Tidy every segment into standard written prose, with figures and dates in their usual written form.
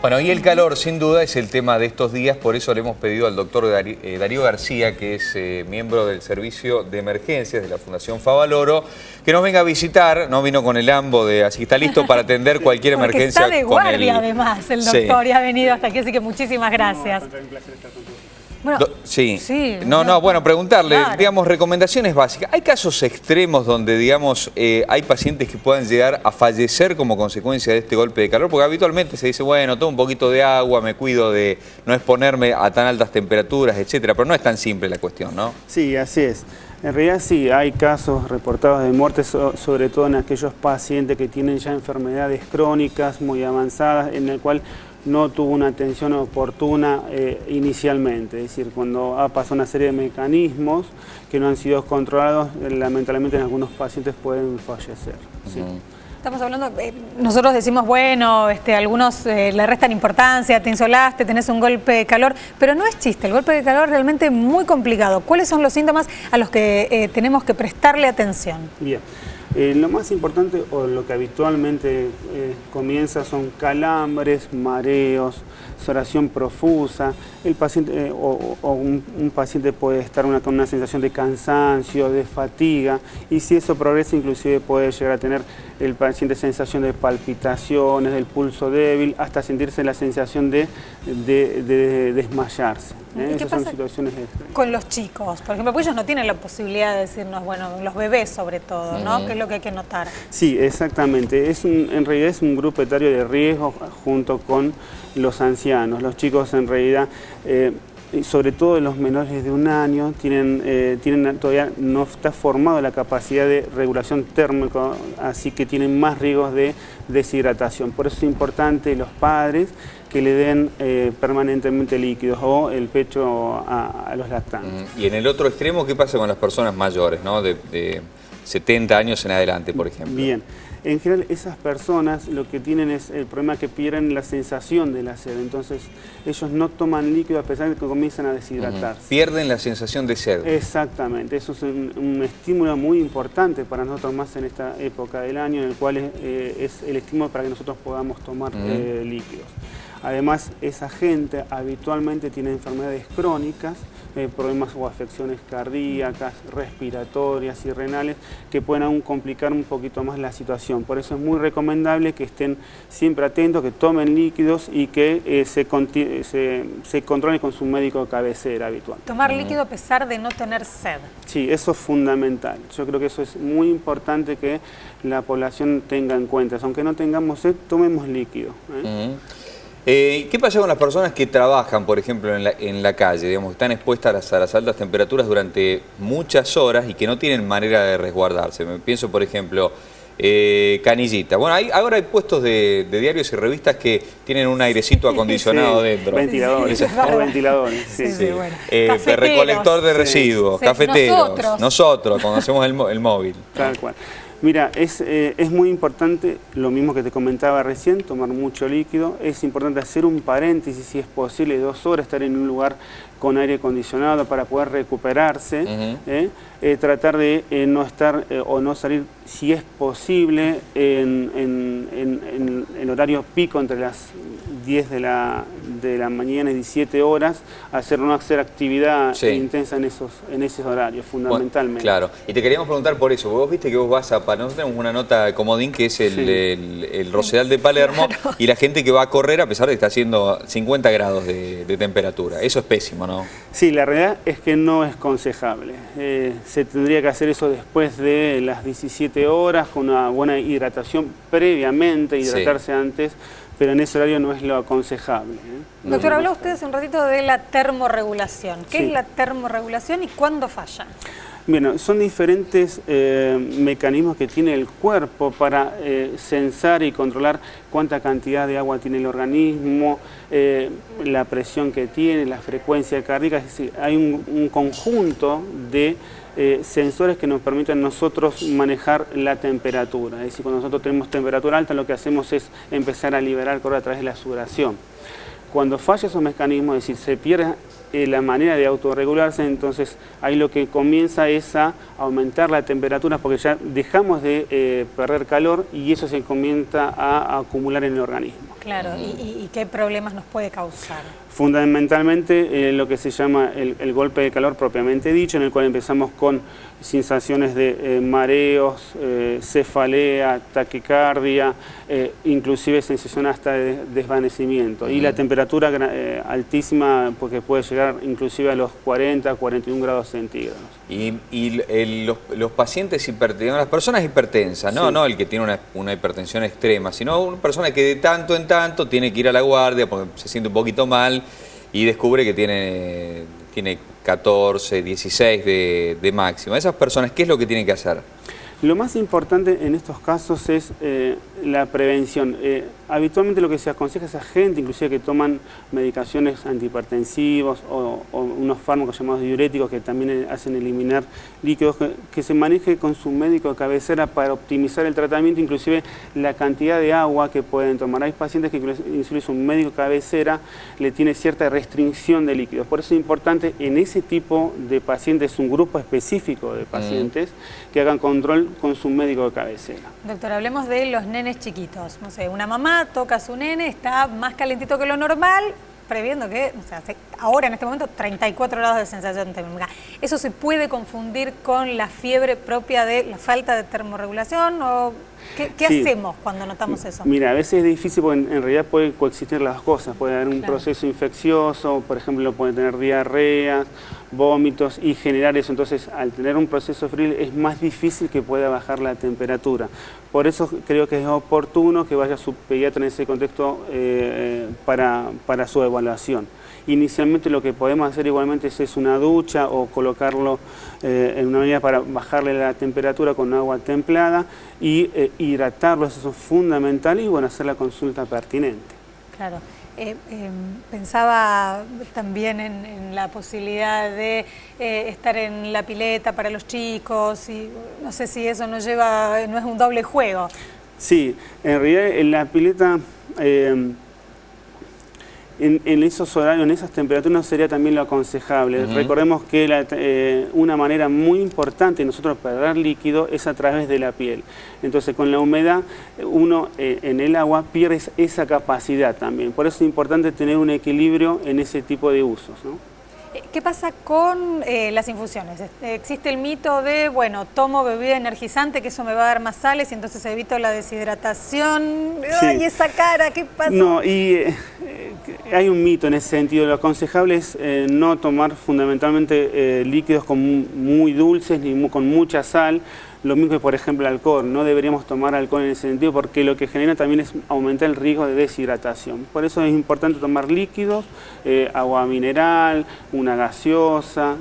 Bueno, y el calor sin duda es el tema de estos días, por eso le hemos pedido al doctor Darío García, que es miembro del Servicio de Emergencias de la Fundación Favaloro, que nos venga a visitar. No vino con el ambo de así está listo para atender cualquier emergencia. Está de guardia además el doctor y ha venido hasta aquí, así que muchísimas gracias. Bueno, bueno, preguntarle, claro, digamos, recomendaciones básicas. ¿Hay casos extremos donde, digamos, hay pacientes que puedan llegar a fallecer como consecuencia de este golpe de calor? Porque habitualmente se dice, bueno, tomo un poquito de agua, me cuido de no exponerme a tan altas temperaturas, etcétera. Pero no es tan simple la cuestión, ¿no? Sí, así es. En realidad sí, hay casos reportados de muerte, sobre todo en aquellos pacientes que tienen ya enfermedades crónicas muy avanzadas, en el cual no tuvo una atención oportuna inicialmente. Es decir, cuando ha pasado una serie de mecanismos que no han sido controlados, lamentablemente en algunos pacientes pueden fallecer. Sí. Estamos hablando, nosotros decimos, bueno, algunos le restan importancia, te insolaste, tenés un golpe de calor, pero no es chiste, el golpe de calor es realmente muy complicado. ¿Cuáles son los síntomas a los que tenemos que prestarle atención? Bien. Lo más importante, o lo que habitualmente comienza, son calambres, mareos, sudoración profusa. El paciente un paciente puede estar con una sensación de cansancio, de fatiga, y si eso progresa, inclusive puede llegar a tener el paciente sensación de palpitaciones, del pulso débil, hasta sentirse la sensación de desmayarse. Esas son situaciones extremas. Con los chicos, por ejemplo, porque ellos no tienen la posibilidad de decirnos, bueno, los bebés sobre todo, ¿no? Que es lo que hay que notar. Sí, exactamente. En realidad es un grupo etario de riesgo junto con los ancianos. Los chicos en realidad, sobre todo los menores de 1 año, todavía no está formada la capacidad de regulación térmica, así que tienen más riesgos de deshidratación. Por eso es importante los padres que le den permanentemente líquidos o el pecho a los lactantes. Y en el otro extremo, ¿qué pasa con las personas mayores, ¿no? de 70 años en adelante, por ejemplo? Bien. En general, esas personas lo que tienen es el problema que pierden la sensación de la sed. Entonces, ellos no toman líquido a pesar de que comienzan a deshidratarse. Pierden la sensación de sed. Exactamente. Eso es un estímulo muy importante para nosotros, más en esta época del año, en el cual es el estímulo para que nosotros podamos tomar líquidos. Además, esa gente habitualmente tiene enfermedades crónicas, problemas o afecciones cardíacas, respiratorias y renales, que pueden aún complicar un poquito más la situación. Por eso es muy recomendable que estén siempre atentos, que tomen líquidos y que se controlen con su médico de cabecera habitual. Tomar líquido a pesar de no tener sed. Sí, eso es fundamental. Yo creo que eso es muy importante que la población tenga en cuenta. Aunque no tengamos sed, tomemos líquido. ¿Qué pasa con las personas que trabajan, por ejemplo, en la calle, digamos, están expuestas a las altas temperaturas durante muchas horas y que no tienen manera de resguardarse? Me pienso, por ejemplo, canillita. Bueno, ahora hay puestos de diarios y revistas que tienen un airecito acondicionado dentro. Ventiladores. Ventiladores. Bueno. Recolector de residuos, cafeteros. Nosotros, cuando hacemos el móvil. Tal cual. Mira, es muy importante, lo mismo que te comentaba recién, tomar mucho líquido. Es importante hacer un paréntesis, si es posible, 2 horas, estar en un lugar con aire acondicionado para poder recuperarse. Tratar de no estar o no salir, si es posible, en el horario pico entre las 10 de la mañana y 17 horas, no hacer actividad intensa en esos horarios, fundamentalmente. Bueno, claro, y te queríamos preguntar por eso, vos viste que vos vas a... Nosotros tenemos una nota de comodín que es el Rosedal de Palermo, y la gente que va a correr a pesar de que está haciendo 50 grados de temperatura. Eso es pésimo, ¿no? Sí, la realidad es que no es aconsejable. Se tendría que hacer eso después de las 17 horas, con una buena hidratación previamente, hidratarse antes, pero en ese horario no es lo aconsejable. Doctor, habló usted hace un ratito de la termorregulación. ¿Qué es la termorregulación y cuándo falla? Bueno, son diferentes mecanismos que tiene el cuerpo para censar y controlar cuánta cantidad de agua tiene el organismo, la presión que tiene, la frecuencia cardíaca. Es decir, hay un conjunto de sensores que nos permiten nosotros manejar la temperatura. Es decir, cuando nosotros tenemos temperatura alta, lo que hacemos es empezar a liberar calor a través de la sudoración. Cuando falla esos mecanismos, es decir, se pierde la manera de autorregularse, entonces ahí lo que comienza es a aumentar la temperatura porque ya dejamos de perder calor y eso se comienza a acumular en el organismo. Claro, ¿y qué problemas nos puede causar? Fundamentalmente lo que se llama el golpe de calor propiamente dicho, en el cual empezamos con sensaciones de mareos, cefalea, taquicardia, inclusive sensación hasta de desvanecimiento. Y la temperatura altísima, porque puede llegar inclusive a los 40, 41 grados centígrados. Y los pacientes hipertensos, las personas hipertensas, ¿no? Sí. No el que tiene una hipertensión extrema, sino una persona que de tanto en tanto tiene que ir a la guardia porque se siente un poquito mal y descubre que tiene 14, 16 de máxima. Esas personas, ¿qué es lo que tienen que hacer? Lo más importante en estos casos es la prevención. Habitualmente lo que se aconseja a esa gente, inclusive que toman medicaciones antihipertensivos o unos fármacos llamados diuréticos que también hacen eliminar líquidos, que se maneje con su médico de cabecera para optimizar el tratamiento, inclusive la cantidad de agua que pueden tomar. Hay pacientes que inclusive su médico de cabecera le tiene cierta restricción de líquidos. Por eso es importante en ese tipo de pacientes, un grupo específico de pacientes, que hagan control con su médico de cabecera. Doctor, hablemos de los nenes chiquitos. No sé, una mamá toca a su nene, está más calentito que lo normal, previendo que, o sea, ahora en este momento 34 grados de sensación térmica. ¿Eso se puede confundir con la fiebre propia de la falta de termorregulación? ¿O qué hacemos cuando notamos eso? Mira, a veces es difícil porque en realidad pueden coexistir las cosas. Puede haber un proceso infeccioso, por ejemplo, puede tener diarreas, vómitos y generar eso. Entonces, al tener un proceso febril es más difícil que pueda bajar la temperatura. Por eso creo que es oportuno que vaya su pediatra en ese contexto para su evaluación. Inicialmente lo que podemos hacer igualmente es una ducha o colocarlo en una medida para bajarle la temperatura con agua templada y hidratarlo, eso es fundamental, y bueno, hacer la consulta pertinente. Claro. Pensaba también en la posibilidad de estar en la pileta para los chicos, y no sé si eso no es un doble juego. Sí, en realidad en la pileta, en esos horarios, en esas temperaturas no sería también lo aconsejable. Recordemos que una manera muy importante de nosotros perder líquido es a través de la piel. Entonces con la humedad uno en el agua pierde esa capacidad también. Por eso es importante tener un equilibrio en ese tipo de usos, ¿no? ¿Qué pasa con las infusiones? Existe el mito de, bueno, tomo bebida energizante, que eso me va a dar más sales y entonces evito la deshidratación. Sí. ¡Ay, esa cara! ¿Qué pasa? No, y hay un mito en ese sentido. Lo aconsejable es no tomar fundamentalmente líquidos muy dulces ni con mucha sal. Lo mismo que, por ejemplo, el alcohol. No deberíamos tomar alcohol en ese sentido porque lo que genera también es aumentar el riesgo de deshidratación. Por eso es importante tomar líquidos, agua mineral, una gaseosa,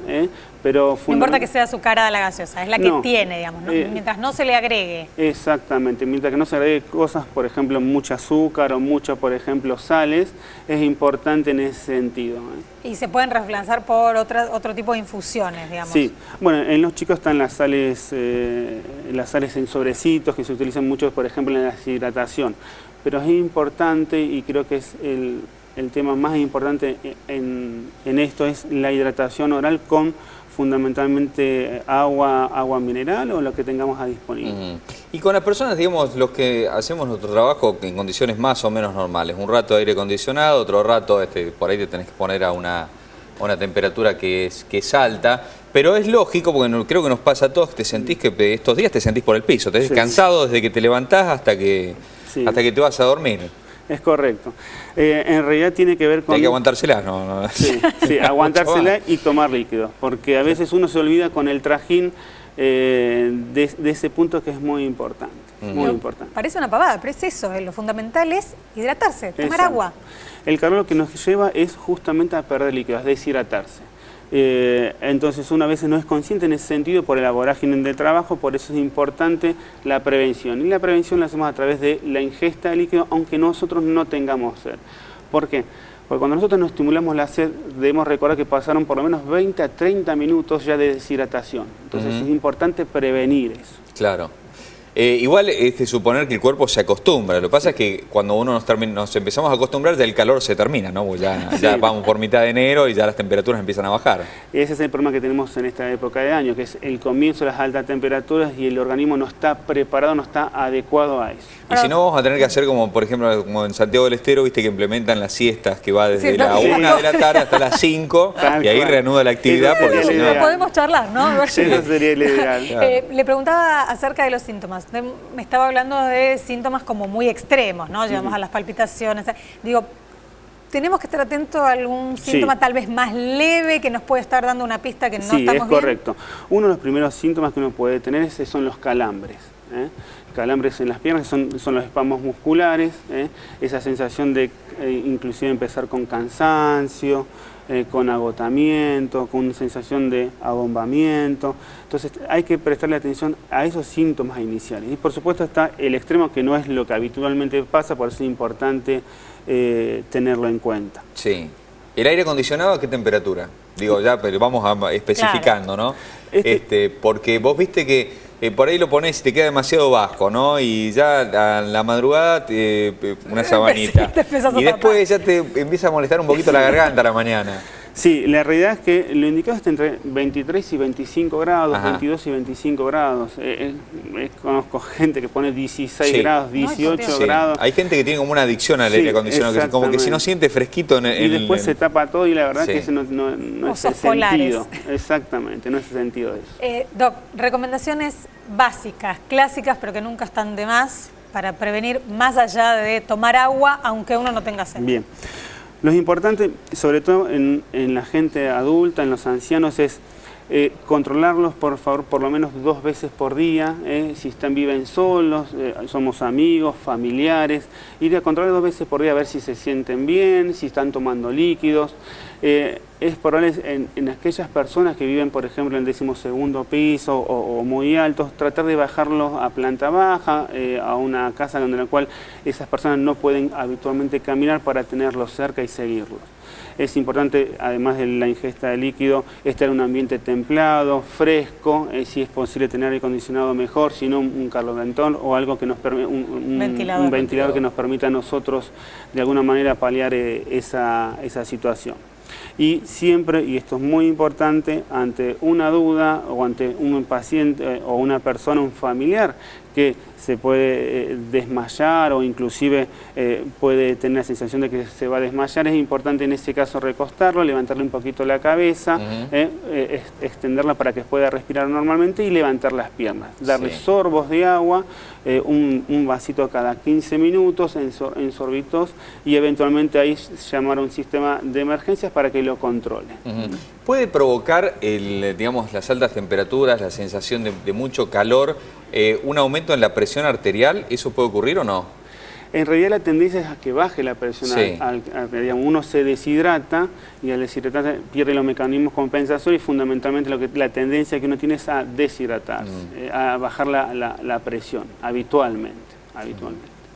pero no importa que sea azucarada la gaseosa, es la que tiene, digamos, ¿no? Mientras no se le agregue. Exactamente, mientras que no se agregue cosas, por ejemplo, mucho azúcar o mucho, por ejemplo, sales, es importante en ese sentido. Y se pueden reemplazar por otro tipo de infusiones, digamos. Sí, bueno, en los chicos están las sales en sobrecitos que se utilizan mucho, por ejemplo, en la deshidratación. Pero es importante, y creo que es el tema más importante en esto, es la hidratación oral con fundamentalmente agua mineral o lo que tengamos a disponible. Y con las personas, digamos, los que hacemos nuestro trabajo en condiciones más o menos normales, un rato aire acondicionado, otro rato por ahí te tenés que poner a una temperatura que es alta, pero es lógico, porque creo que nos pasa a todos, te sentís que estos días te sentís por el piso, te sentís cansado desde que te levantás hasta que te vas a dormir. Es correcto. En realidad tiene que ver con... Hay que aguantársela, ¿no? Sí, aguantársela y tomar líquidos, porque a veces uno se olvida con el trajín de ese punto que es muy importante. Muy importante. Parece una pavada, pero es eso, lo fundamental es hidratarse, tomar agua. El calor lo que nos lleva es justamente a perder líquidos, a deshidratarse. Entonces uno a veces no es consciente en ese sentido por la vorágine de trabajo, por eso es importante la prevención. Y la prevención la hacemos a través de la ingesta de líquido, aunque nosotros no tengamos sed. ¿Por qué? Porque cuando nosotros nos estimulamos la sed, debemos recordar que pasaron por lo menos 20 a 30 minutos ya de deshidratación. Entonces es importante prevenir eso. Claro. Igual es suponer que el cuerpo se acostumbra. Lo que pasa es que cuando uno nos empezamos a acostumbrar, ya el calor se termina, ¿no? Pues ya vamos por mitad de enero y ya las temperaturas empiezan a bajar. Ese es el problema que tenemos en esta época de año, que es el comienzo de las altas temperaturas y el organismo no está preparado, no está adecuado a eso. Y si no, vamos a tener que hacer como, por ejemplo, como en Santiago del Estero, viste que implementan las siestas, que va desde la 1 de la tarde hasta las 5, y ahí reanuda la actividad. Porque si no... Podemos charlar, ¿no? Eso sería el ideal. Le preguntaba acerca de los síntomas. Me estaba hablando de síntomas como muy extremos, ¿no? Llegamos a las palpitaciones. Digo, ¿tenemos que estar atentos a algún síntoma tal vez más leve que nos puede estar dando una pista que no estamos bien? Sí, es correcto. Uno de los primeros síntomas que uno puede tener son los calambres. Calambres en las piernas, son los espasmos musculares, esa sensación de inclusive empezar con cansancio, con agotamiento, con una sensación de abombamiento. Entonces hay que prestarle atención a esos síntomas iniciales. Y por supuesto está el extremo, que no es lo que habitualmente pasa, por eso es importante tenerlo en cuenta. Sí. ¿El aire acondicionado a qué temperatura? Digo, ya, pero vamos especificando, ¿no? Porque vos viste que por ahí lo pones y te queda demasiado bajo, ¿no? Y ya a la madrugada una sabanita. Y después ya te empieza a molestar un poquito la garganta a la mañana. Sí, la realidad es que lo indicado está entre 23 y 25 grados, 22 y 25 grados. Conozco gente que pone 16 grados, 18 grados. Hay gente que tiene como una adicción al aire acondicionado, que como que si no siente fresquito y después se tapa todo y la verdad que ese no es el sentido. Exactamente, no es el sentido de eso. Doc, recomendaciones básicas, clásicas, pero que nunca están de más para prevenir más allá de tomar agua, aunque uno no tenga sed. Bien. Lo importante, sobre todo en la gente adulta, en los ancianos, es controlarlos, por favor, por lo menos 2 veces por día. Si viven solos, somos amigos, familiares, ir a controlar 2 veces por día a ver si se sienten bien, si están tomando líquidos. Es probable en aquellas personas que viven, por ejemplo, en 12º piso o muy altos, tratar de bajarlos a planta baja, a una casa en la cual esas personas no pueden habitualmente caminar, para tenerlos cerca y seguirlos. Es importante, además de la ingesta de líquido, estar en un ambiente templado, fresco, si es posible tener aire acondicionado mejor, si no un carboventor o algo que nos permita, un ventilador que nos permita a nosotros de alguna manera paliar esa situación. Y siempre, y esto es muy importante, ante una duda o ante un paciente o una persona, un familiar que se puede desmayar o inclusive puede tener la sensación de que se va a desmayar, es importante en ese caso recostarlo, levantarle un poquito la cabeza, extenderla para que pueda respirar normalmente y levantar las piernas. Darle sorbos de agua, un vasito cada 15 minutos en sorbitos, y eventualmente ahí llamar a un sistema de emergencias para que lo controle. ¿Puede provocar digamos, las altas temperaturas, la sensación de mucho calor, un aumento en la presión arterial? ¿Eso puede ocurrir o no? En realidad la tendencia es a que baje la presión digamos, uno se deshidrata y al deshidratarse pierde los mecanismos compensatorios, y fundamentalmente la tendencia que uno tiene es a deshidratarse, a bajar la presión habitualmente.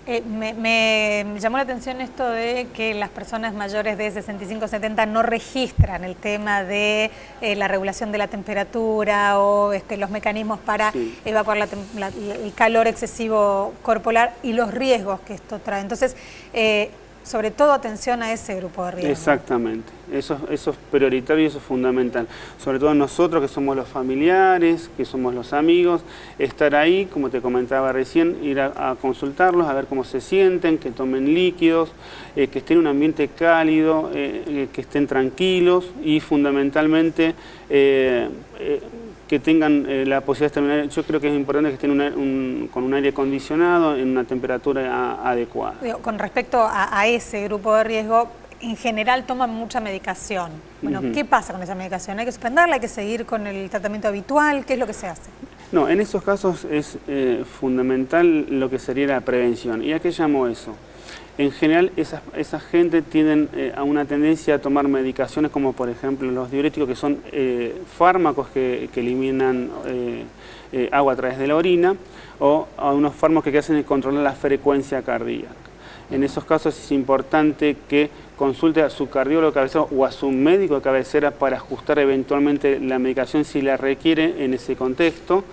Me llamó la atención esto de que las personas mayores de 65-70 no registran el tema de la regulación de la temperatura o los mecanismos para evacuar el calor excesivo corporal y los riesgos que esto trae. Entonces, sobre todo atención a ese grupo de riesgo. Exactamente, eso es prioritario y eso es fundamental. Sobre todo nosotros que somos los familiares, que somos los amigos, estar ahí, como te comentaba recién, ir a consultarlos, a ver cómo se sienten, que tomen líquidos, que estén en un ambiente cálido, que estén tranquilos y fundamentalmente que tengan la posibilidad de terminar. Yo creo que es importante que estén con un aire acondicionado en una temperatura adecuada. Con respecto a ese grupo de riesgo, en general toman mucha medicación. Bueno, ¿qué pasa con esa medicación? ¿Hay que suspenderla? ¿Hay que seguir con el tratamiento habitual? ¿Qué es lo que se hace? No, en esos casos es fundamental lo que sería la prevención. ¿Y a qué llamo eso? En general, esa gente tienen a una tendencia a tomar medicaciones como, por ejemplo, los diuréticos, que son fármacos que eliminan agua a través de la orina, o a unos fármacos que hacen controlar la frecuencia cardíaca. En esos casos es importante que consulte a su cardiólogo de cabecera o a su médico de cabecera para ajustar eventualmente la medicación si la requiere en ese contexto.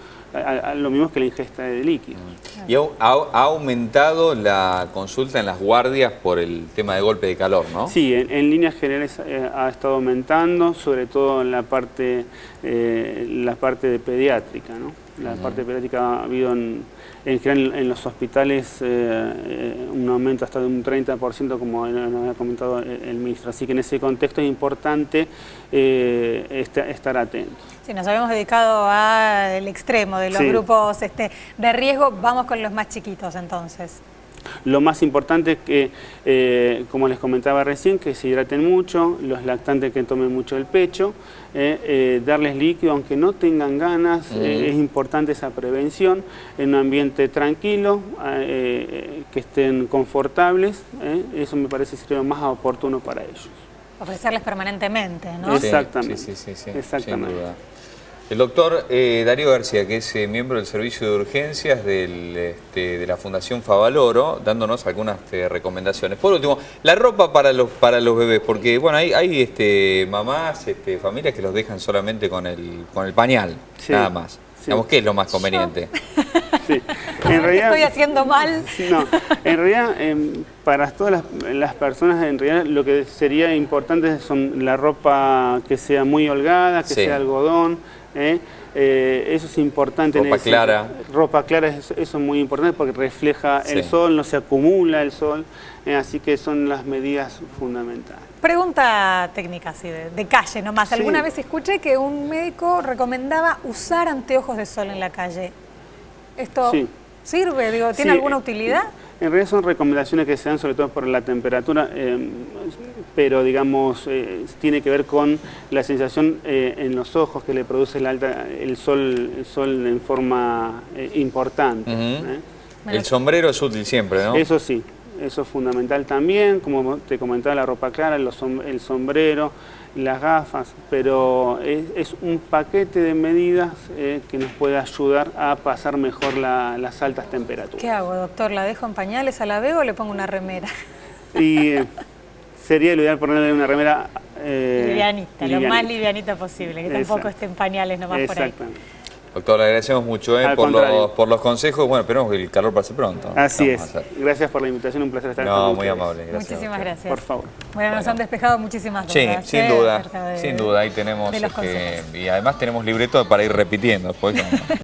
lo mismo que la ingesta de líquidos. Y ha aumentado la consulta en las guardias por el tema de golpe de calor, ¿no? Sí, en líneas generales ha estado aumentando, sobre todo en la parte de pediátrica, ¿no? La parte pediátrica ha habido en general en los hospitales un aumento hasta de un 30%, como nos había comentado el ministro. Así que en ese contexto es importante estar atentos. Sí, nos habíamos dedicado al extremo de los grupos de riesgo. Vamos con los más chiquitos entonces. Lo más importante es que, como les comentaba recién, que se hidraten mucho, los lactantes que tomen mucho el pecho, darles líquido aunque no tengan ganas, es importante esa prevención, en un ambiente tranquilo, que estén confortables, eso me parece ser lo más oportuno para ellos. Ofrecerles permanentemente, ¿no? Exactamente. Sí, Exactamente. Sin duda. El doctor Darío García, que es miembro del Servicio de Urgencias de la Fundación Favaloro, dándonos algunas recomendaciones. Por último, la ropa para los bebés, porque bueno, hay mamás, familias que los dejan solamente con el pañal, nada más. Digamos, ¿qué es lo más conveniente? Sí. En realidad, ¿estoy haciendo mal? No, en realidad, para todas las personas, en realidad lo que sería importante son la ropa que sea muy holgada, que sea algodón. Eso es importante. Ropa clara. Ropa clara, eso es muy importante porque refleja el sol, no se acumula el sol, así que son las medidas fundamentales. Pregunta técnica, así de calle nomás. Alguna vez escuché que un médico recomendaba usar anteojos de sol en la calle. ¿Esto sirve? Digo, ¿tiene alguna utilidad? En realidad son recomendaciones que se dan sobre todo por la temperatura, pero digamos, tiene que ver con la sensación en los ojos que le produce el sol en forma importante. El sombrero es útil siempre, ¿no? Eso sí, eso es fundamental también, como te comentaba, la ropa clara, el sombrero, las gafas, pero es un paquete de medidas que nos puede ayudar a pasar mejor las altas temperaturas. ¿Qué hago, doctor? ¿La dejo en pañales a la vez o le pongo una remera? Y sería lo ideal ponerle una remera livianita, lo más livianita posible, que tampoco esté en pañales nomás por ahí. Exactamente. Doctor, le agradecemos mucho por los consejos. Bueno, esperemos que el calor pase pronto. Así es. Gracias por la invitación, un placer estar con ustedes. Muy amable. Gracias. Muchísimas gracias. Por favor. Bueno, nos han despejado muchísimas dudas. Sí, sin duda. Sin duda. Ahí tenemos, y además tenemos libreto para ir repitiendo. Después,